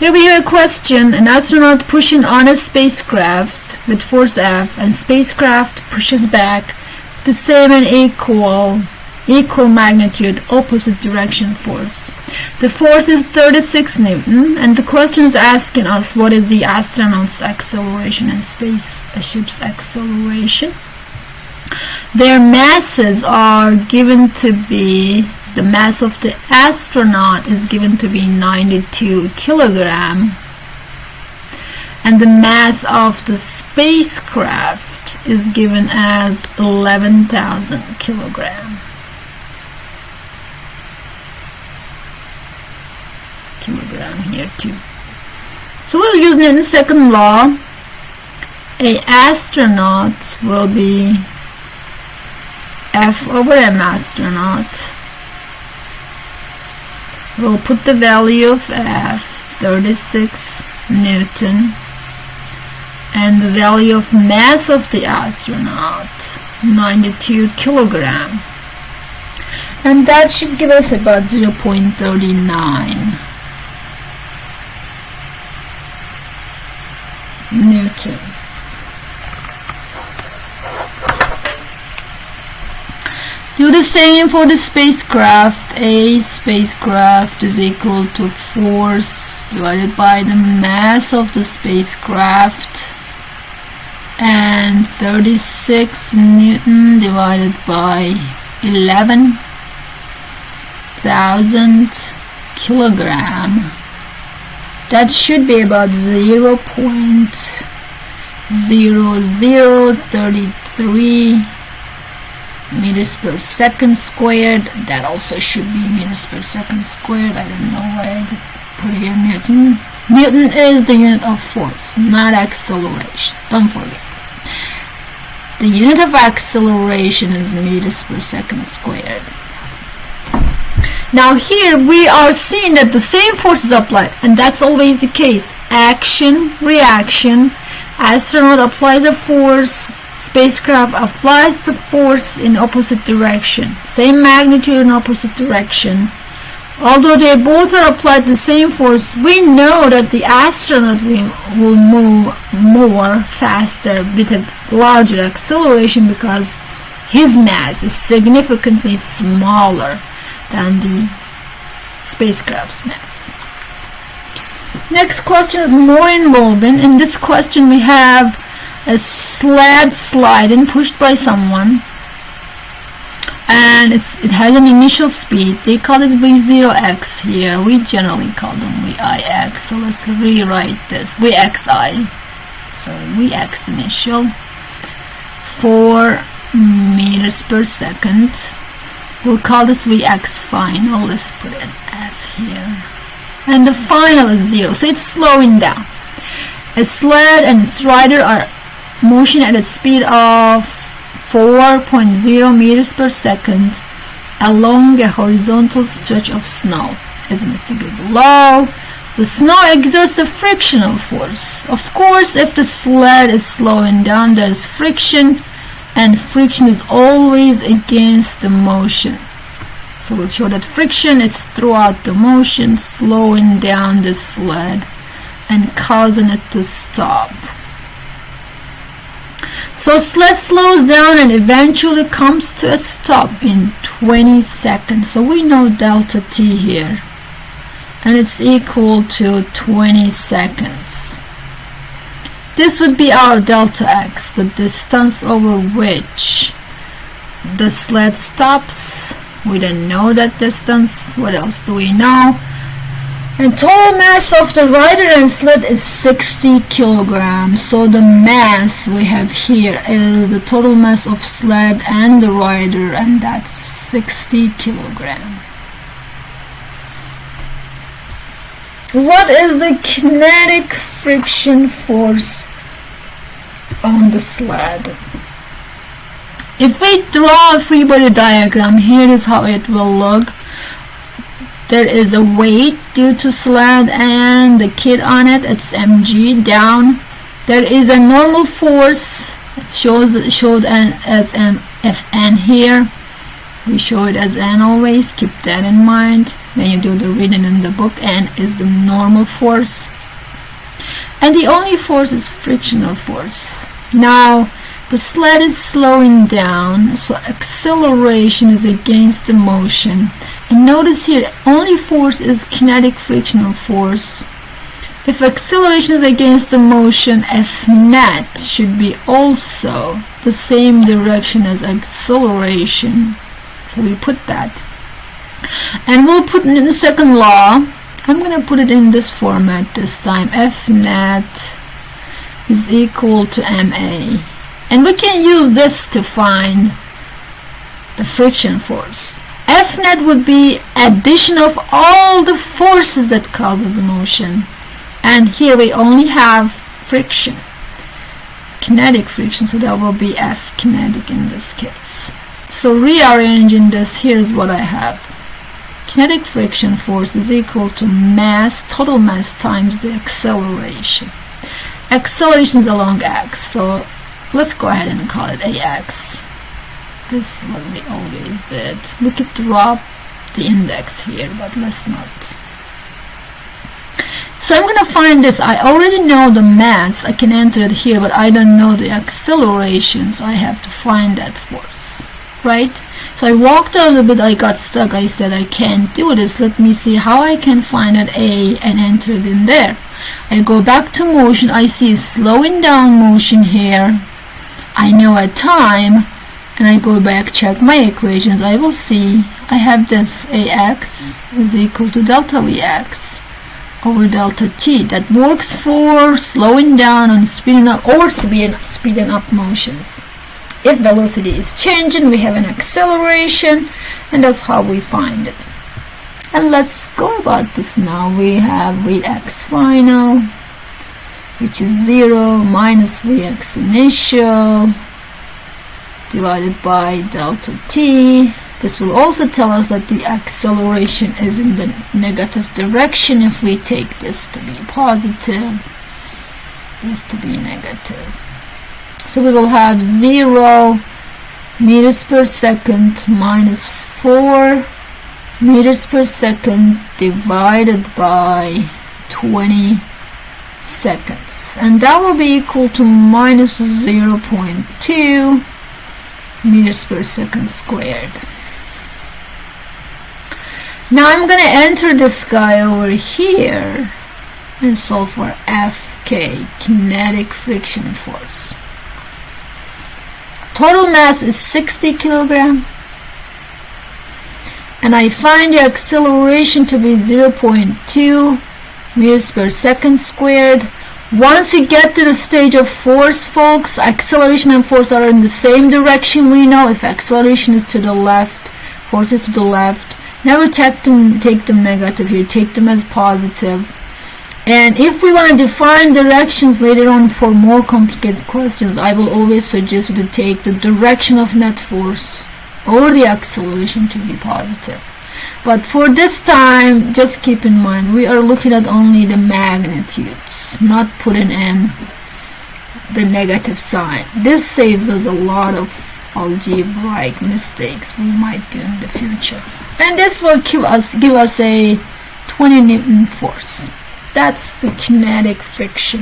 Here we have a question. An astronaut pushing on a spacecraft with force F, and spacecraft pushes back the same and equal magnitude, opposite direction force. The force is 36 Newton, and the question is asking us what is the astronaut's acceleration and spaceship's acceleration. Their masses are given to be, the mass of the astronaut is given to be 92 kilogram, and the mass of the spacecraft is given as 11,000 kilogram. Here too. So we'll use Newton's second law. A astronaut will be F over m astronaut. We'll put the value of F, 36 Newton, and the value of mass of the astronaut, 92 kilogram. And that should give us about 0.39 Newton. Do the same for the spacecraft. A spacecraft is equal to force divided by the mass of the spacecraft, and 36 Newton divided by 11,000 kilogram. That should be about 0.0033 meters per second squared. That also should be meters per second squared. I don't know why I put here Newton. Newton is the unit of force, not acceleration. Don't forget. The unit of acceleration is meters per second squared. Now here we are seeing that the same force is applied, and that's always the case. Action, reaction. Astronaut applies a force, spacecraft applies the force in opposite direction. Same magnitude in opposite direction. Although they both are applied the same force, we know that the astronaut will move more faster with a larger acceleration because his mass is significantly smaller than the spacecraft's mass. Next question is more involving. In this question we have a sled sliding pushed by someone, and it has an initial speed. They call it V0x here. We generally call them Vix. So let's rewrite this. Vx initial, 4 meters per second. We'll call this Vx final. Let's put an F here. And the final is 0. So it's slowing down. A sled and its rider are motion at a speed of 4.0 meters per second along a horizontal stretch of snow, as in the figure below. The snow exerts a frictional force. Of course, if the sled is slowing down, there is friction, and friction is always against the motion. So we'll show that friction is throughout the motion, slowing down the sled and causing it to stop. So sled slows down and eventually comes to a stop in 20 seconds. So we know delta t here, and it's equal to 20 seconds. This would be our delta x, the distance over which the sled stops. We don't know that distance. What else do we know? And total mass of the rider and sled is 60 kilograms. So the mass we have here is the total mass of sled and the rider, and that's 60 kilograms. What is the kinetic friction force on the sled? If we draw a free body diagram, here is how it will look. There is a weight due to sled and the kid on it, it's mg down. There is a normal force, it's showed as Fn here. We show it as n always, keep that in mind. when you do the reading in the book, N is the normal force. And the only force is frictional force. Now, the sled is slowing down, so acceleration is against the motion. And notice here, only force is kinetic frictional force. If acceleration is against the motion, F net should be also the same direction as acceleration. So we put that. And we'll put in the second law. I'm going to put it in this format this time. F net is equal to ma. And we can use this to find the friction force. F net would be addition of all the forces that causes the motion. And here we only have friction, kinetic friction, so that will be F kinetic in this case. So rearranging this, here's what I have. Kinetic friction force is equal to mass, total mass times the acceleration. Acceleration is along x, so let's go ahead and call it AX. This is what we always did. We could drop the index here, but let's not. So I'm going to find this. I already know the mass. I can enter it here, but I don't know the acceleration, so I have to find that force, right? So I walked a little bit, I got stuck. I said I can't do this. Let me see how I can find that A and enter it in there. I go back to motion. I see slowing down motion here. I know a time, and I go back, check my equations. I will see I have this AX is equal to delta Vx over delta t. That works for slowing down and speeding up, or speeding up motions. If velocity is changing, we have an acceleration, and that's how we find it. And let's go about this now. We have Vx final, which is 0 minus Vx initial divided by delta t. This will also tell us that the acceleration is in the negative direction if we take this to be positive, this to be negative. So we will have 0 meters per second minus 4 meters per second divided by 20 seconds. And that will be equal to minus 0.2 meters per second squared. Now I'm going to enter this guy over here and solve for Fk, kinetic friction force. Total mass is 60 kilogram, and I find the acceleration to be 0.2 meters per second squared. Once you get to the stage of force, folks, acceleration and force are in the same direction. We know if acceleration is to the left, force is to the left. Never take them negative here, take them as positive. And if we want to define directions later on for more complicated questions, I will always suggest you to take the direction of net force or the acceleration to be positive. But for this time, just keep in mind, we are looking at only the magnitudes, not putting in the negative sign. This saves us a lot of algebraic mistakes we might do in the future. And this will give us a 20 Newton force. That's the kinetic friction.